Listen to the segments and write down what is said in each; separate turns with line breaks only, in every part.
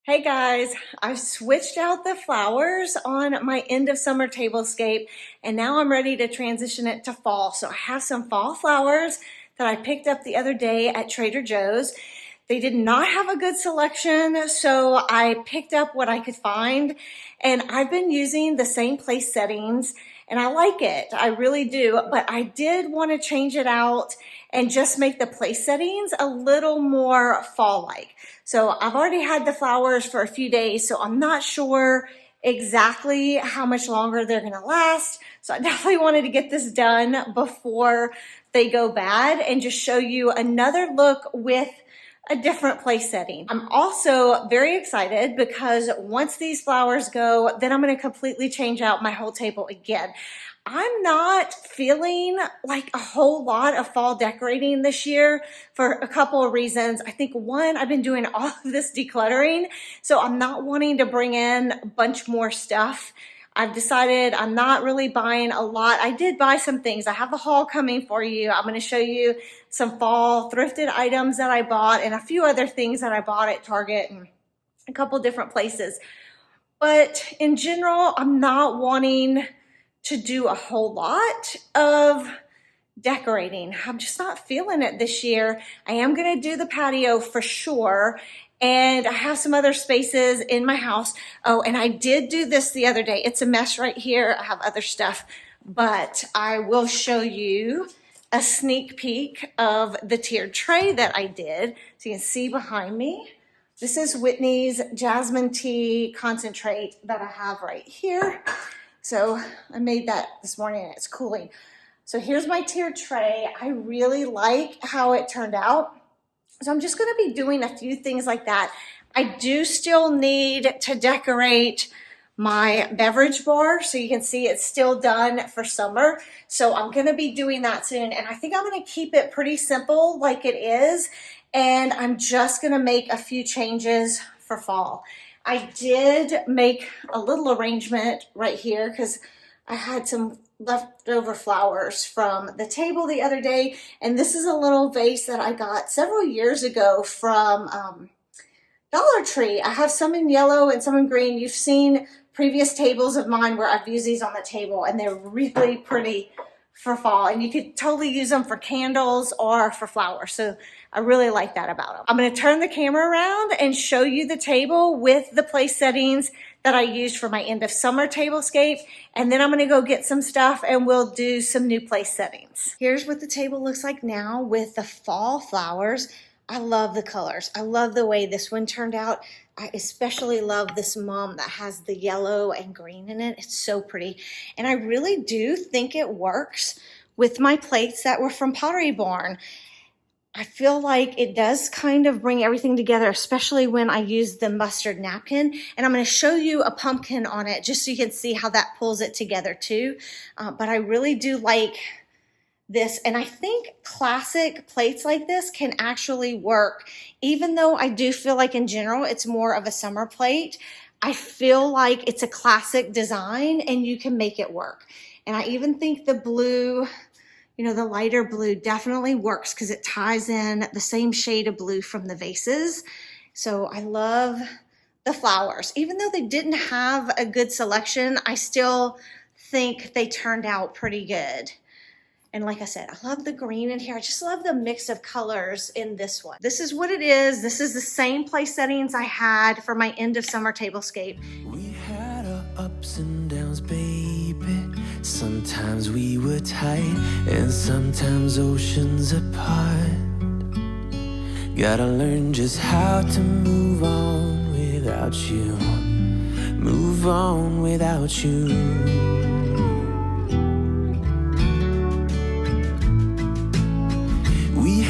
Hey guys, I've switched out the flowers on my End of Summer Tablescape and now I'm ready to transition it to fall. So I have some fall flowers that I picked up the other day at Trader Joe's. They did not have a good selection, so I picked up what I could find, and I've been using the same place settings and I like it. I really do, but I did want to change it out and just make the place settings a little more fall-like. So I've already had the flowers for a few days, so I'm not sure exactly how much longer they're gonna last. So I definitely wanted to get this done before they go bad and just show you another look with a different place setting. I'm also very excited because once these flowers go, then I'm going to completely change out my whole table again. I'm not feeling like a whole lot of fall decorating this year for a couple of reasons. I think one, I've been doing all of this decluttering, so I'm not wanting to bring in a bunch more stuff. I've decided I'm not really buying a lot. I did buy some things. I have a haul coming for you. I'm going to show you some fall thrifted items that I bought and a few other things that I bought at Target and a couple different places. But in general, I'm not wanting to do a whole lot of decorating. I'm just not feeling it this year. I am going to do the patio for sure. And I have some other spaces in my house. Oh, and I did do this the other day. It's a mess right here. I have other stuff, but I will show you a sneak peek of the tiered tray that I did. So you can see behind me. This is Whitney's Jasmine Tea Concentrate that I have right here. So I made that this morning and it's cooling. So here's my tiered tray. I really like how it turned out. So I'm just going to be doing a few things like that. I do still need to decorate my beverage bar, so you can see it's still done for summer. So I'm going to be doing that soon, and I think I'm going to keep it pretty simple like it is, and I'm just going to make a few changes for fall. I did make a little arrangement right here because I had some leftover flowers from the table the other day, and this is a little vase that I got several years ago from Dollar Tree. I have some in yellow and some in green. You've seen previous tables of mine where I've used these on the table, and they're really pretty for fall, and you could totally use them for candles or for flowers. So I really like that about them. I'm going to turn the camera around and show you the table with the place settings that I used for my End of Summer Tablescape, and then I'm going to go get some stuff and we'll do some new place settings. Here's what the table looks like now with the fall flowers. I love the colors. I love the way this one turned out. I especially love this mom that has the yellow and green in it. It's so pretty. And I really do think it works with my plates that were from Pottery Barn. I feel like it does kind of bring everything together, especially when I use the mustard napkin. And I'm going to show you a pumpkin on it just so you can see how that pulls it together too. But I really do like this, and I think classic plates like this can actually work. Even though I do feel like in general it's more of a summer plate, I feel like it's a classic design and you can make it work. And I even think the blue, you know, the lighter blue definitely works because it ties in the same shade of blue from the vases. So I love the flowers. Even though they didn't have a good selection, I still think they turned out pretty good. And like I said, I love the green in here. I just love the mix of colors in this one. This is what it is. This is the same place settings I had for my End of Summer Tablescape.
We had our ups and downs, baby. Sometimes we were tight and sometimes oceans apart. Gotta learn just how to move on without you. Move on without you.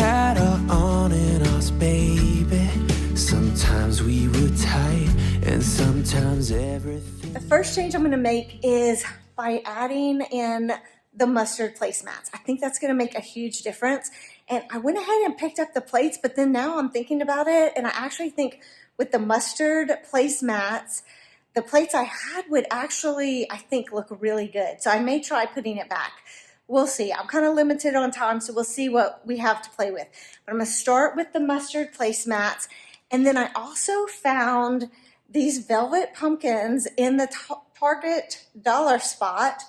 Had our on and offs, baby. Sometimes we were tight and sometimes everything.
The first change I'm going to make is by adding in the mustard placemats. I think that's going to make a huge difference. And I went ahead and picked up the plates, but then now I'm thinking about it, and I actually think with the mustard placemats, the plates I had would actually, I think, look really good. So I may try putting it back. We'll see. I'm kind of limited on time, so we'll see what we have to play with. But I'm going to start with the mustard placemats, And then I also found these velvet pumpkins in the Target dollar spot.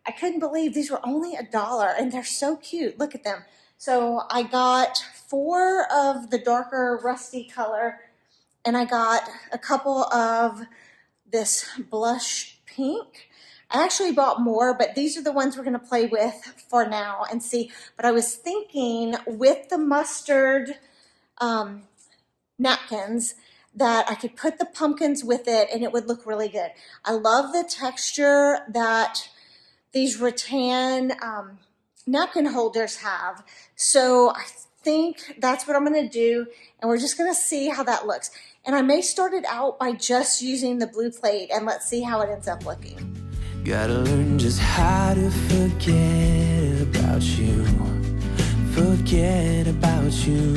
I couldn't believe these were only $1 and they're so cute. Look at them. So I got 4 of the darker rusty color, and I got a couple of this blush pink. I actually bought more, but these are the ones we're gonna play with for now and see. But I was thinking with the mustard napkins that I could put the pumpkins with it and it would look really good. I love the texture that these rattan napkin holders have. So I think that's what I'm gonna do, and we're just gonna see how that looks. And I may start it out by just using the blue plate, and let's see how it ends up looking.
Gotta learn just how to forget about you. Forget about you.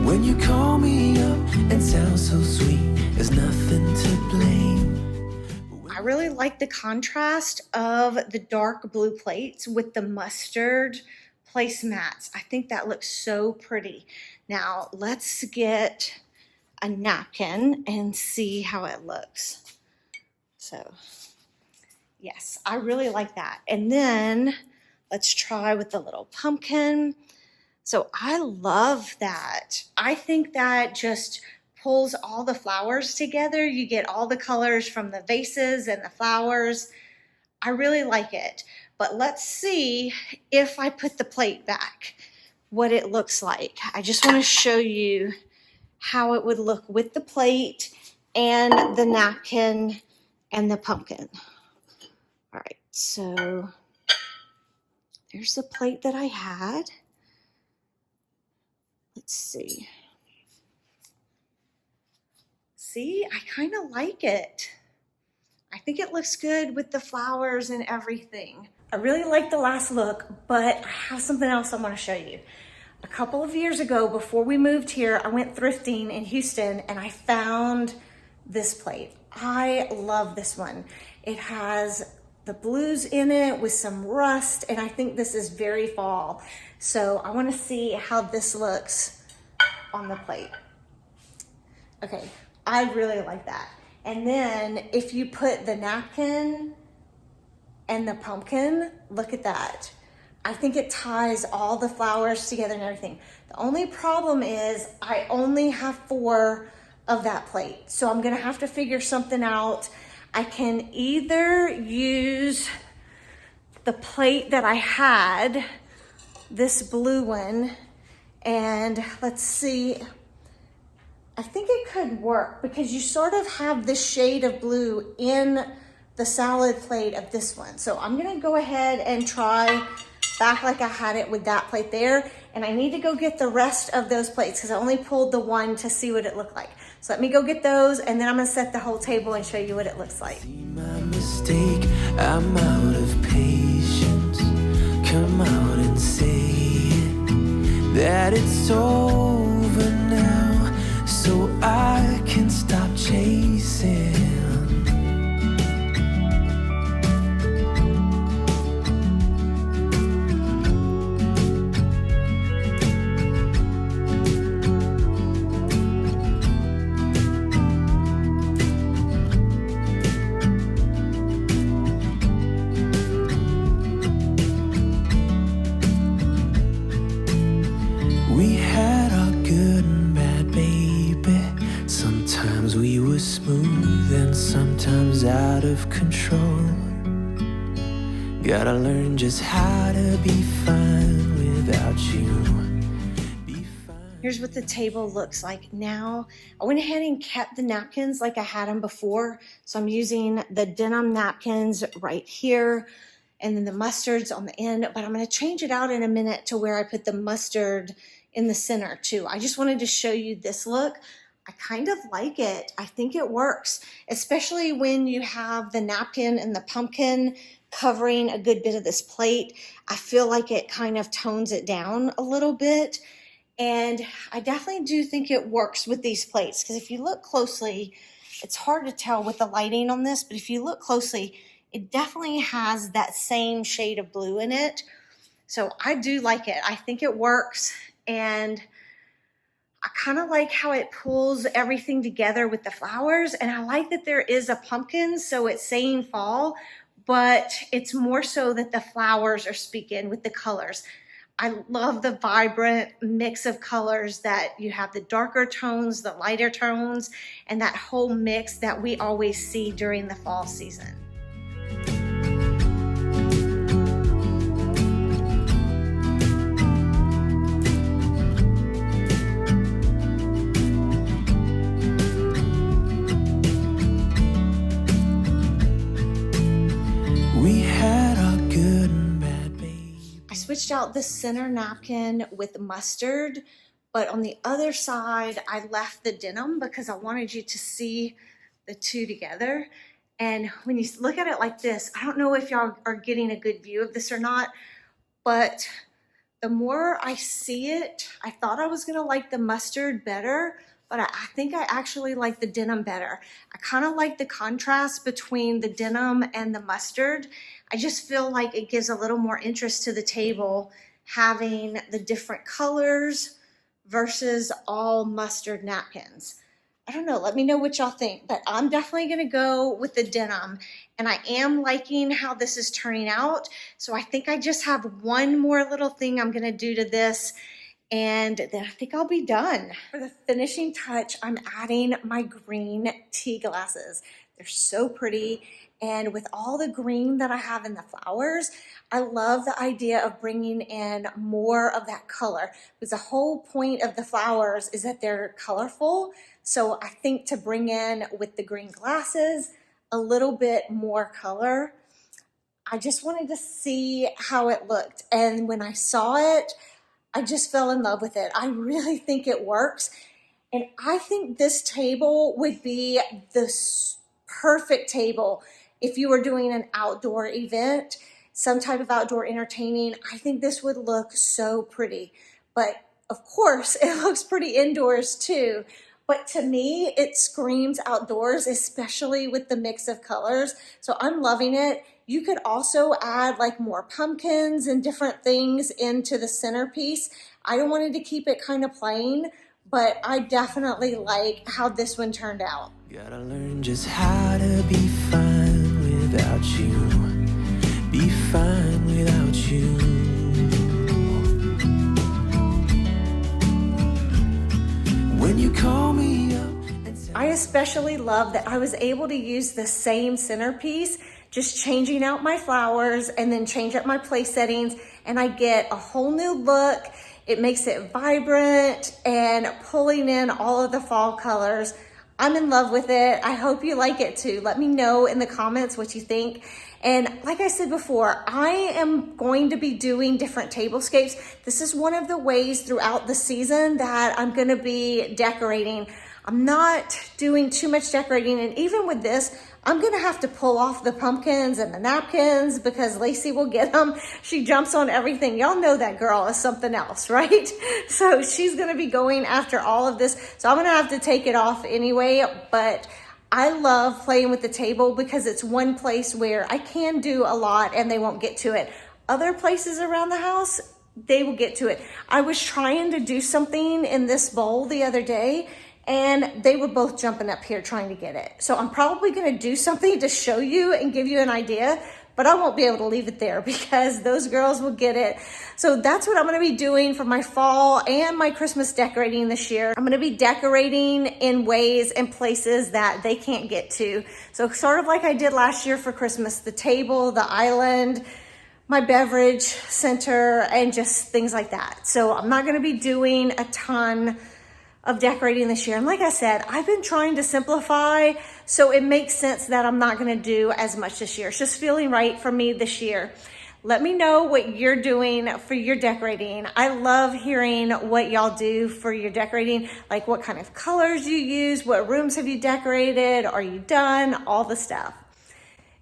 When you call me up and sound so sweet, there's nothing to blame.
I really like the contrast of the dark blue plates with the mustard placemats. I think that looks so pretty. Now let's get a napkin and see how it looks. So yes, I really like that. And then let's try with the little pumpkin. So I love that. I think that just pulls all the flowers together. You get all the colors from the vases and the flowers. I really like it. But let's see if I put the plate back, what it looks like. I just want to show you how it would look with the plate and the napkin and the pumpkin. All right, so there's the plate that I had. Let's see. See, I kind of like it. I think it looks good with the flowers and everything. I really like the last look, but I have something else I want to show you. A couple of years ago, before we moved here, I went thrifting in Houston and I found this plate. I love this one. It has the blues in it with some rust, and I think this is very fall. So I want to see how this looks on the plate. Okay, I really like that. And then if you put the napkin and the pumpkin, look at that. I think it ties all the flowers together and everything. The only problem is I only have 4 of that plate. So I'm gonna have to figure something out. I can either use the plate that I had, this blue one, and let's see, I think it could work because you sort of have this shade of blue in the salad plate of this one. So I'm gonna go ahead and try back like I had it with that plate there. And I need to go get the rest of those plates because I only pulled the one to see what it looked like. So let me go get those, and then I'm gonna set the whole table and show you what it looks like.
My mistake, I'm out of patience. Come out and say it, that it's over now, so I can stop chasing. We had our good and bad, baby. Sometimes we were smooth and sometimes out of control. Gotta learn just how to be fine without you. Be fine.
Here's what the table looks like now. I went ahead and kept the napkins like I had them before. So I'm using the denim napkins right here, and then the mustards on the end, but I'm gonna change it out in a minute to where I put the mustard in the center too. I just wanted to show you this look. I kind of like it. I think it works, especially when you have the napkin and the pumpkin covering a good bit of this plate. I feel like it kind of tones it down a little bit. And I definitely do think it works with these plates, because if you look closely, it's hard to tell with the lighting on this, but if you look closely, it definitely has that same shade of blue in it. So I do like it. I think it works, and I kind of like how it pulls everything together with the flowers, and I like that there is a pumpkin, so it's saying fall, but it's more so that the flowers are speaking with the colors. I love the vibrant mix of colors that you have, the darker tones, the lighter tones, and that whole mix that we always see during the fall season.
We had our good and bad, babe.
I switched out the center napkin with mustard, but on the other side, I left the denim because I wanted you to see the two together. And when you look at it like this, I don't know if y'all are getting a good view of this or not, but the more I see it, I thought I was gonna like the mustard better, but I think I actually like the denim better. I kind of like the contrast between the denim and the mustard. I just feel like it gives a little more interest to the table having the different colors versus all mustard napkins. I don't know, let me know what y'all think, but I'm definitely gonna go with the denim, and I am liking how this is turning out. So I think I just have one more little thing I'm gonna do to this, and then I think I'll be done. For the finishing touch, I'm adding my green tea glasses. They're so pretty, and with all the green that I have in the flowers, I love the idea of bringing in more of that color, because the whole point of the flowers is that they're colorful. So I think to bring in with the green glasses a little bit more color, I just wanted to see how it looked. And when I saw it, I just fell in love with it. I really think it works. And I think this table would be the perfect table if you were doing an outdoor event, some type of outdoor entertaining. I think this would look so pretty. But of course, it looks pretty indoors too. But to me, it screams outdoors, especially with the mix of colors. So I'm loving it. You could also add like more pumpkins and different things into the centerpiece. I wanted to keep it kind of plain, but I definitely like how this one turned out.
Gotta learn just how to be fine without you. Be fine without you. When you call me up and say,
I especially love that I was able to use the same centerpiece, just changing out my flowers and then change up my place settings, and I get a whole new look. It makes it vibrant and pulling in all of the fall colors. I'm in love with it. I hope you like it too. Let me know in the comments what you think. And like I said before, I am going to be doing different tablescapes. This is one of the ways throughout the season that I'm gonna be decorating. I'm not doing too much decorating, and even with this, I'm gonna have to pull off the pumpkins and the napkins because Lacey will get them. She jumps on everything. Y'all know that girl is something else, right? So she's gonna be going after all of this. So I'm gonna have to take it off anyway, but I love playing with the table because it's one place where I can do a lot and they won't get to it. Other places around the house, they will get to it. I was trying to do something in this bowl the other day, and they were both jumping up here trying to get it. So I'm probably gonna do something to show you and give you an idea, but I won't be able to leave it there because those girls will get it. So that's what I'm gonna be doing for my fall and my Christmas decorating this year. I'm gonna be decorating in ways and places that they can't get to. So sort of like I did last year for Christmas, the table, the island, my beverage center, and just things like that. So I'm not gonna be doing a ton of decorating this year. And like I said, I've been trying to simplify, so it makes sense that I'm not gonna do as much this year. It's just feeling right for me this year. Let me know what you're doing for your decorating. I love hearing what y'all do for your decorating, like what kind of colors you use, what rooms have you decorated, are you done, all the stuff.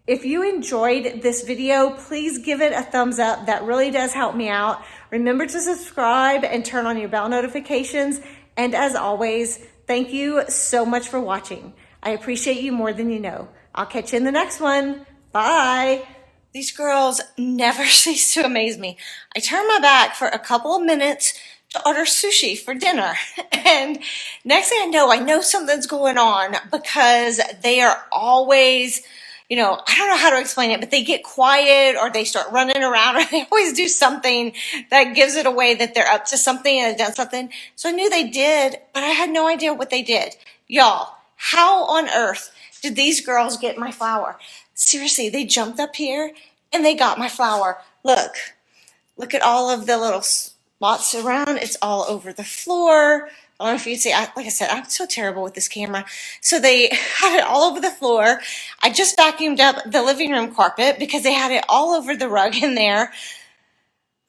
If you enjoyed this video, please give it a thumbs up. That really does help me out. Remember to subscribe and turn on your bell notifications. And as always, thank you so much for watching. I appreciate you more than you know. I'll catch you in the next one. Bye. These girls never cease to amaze me. I turn my back for a couple of minutes to order sushi for dinner. And next thing I know something's going on because they are always, I don't know how to explain it, but they get quiet or they start running around or they always do something that gives it away that they're up to something and have done something. So I knew they did, but I had no idea what they did. Y'all, how on earth did these girls get my flower? Seriously, they jumped up here and they got my flower. Look at all of the little spots around. It's all over the floor. I don't know if you can see, like I said, I'm so terrible with this camera. So they had it all over the floor. I just vacuumed up the living room carpet because they had it all over the rug in there.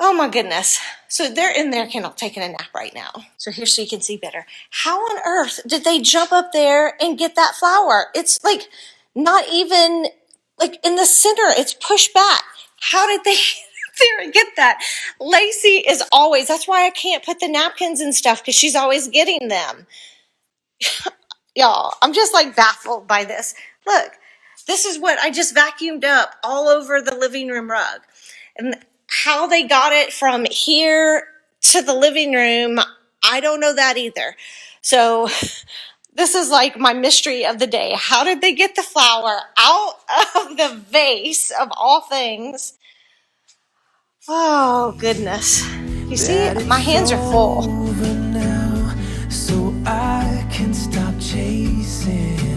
Oh my goodness. So they're in their kennel taking a nap right now. So here so you can see better. How on earth did they jump up there and get that flower? It's like not even like in the center. It's pushed back. How did they get there and get that? Lacey is always, that's why I can't put the napkins and stuff because she's always getting them. Y'all, I'm just like baffled by this. Look, this is what I just vacuumed up all over the living room rug. And how they got it from here to the living room, I don't know that either. So this is like my mystery of the day. How did they get the flower out of the vase of all things? Oh, goodness. You see, my hands are full.
Now, so I can stop chasing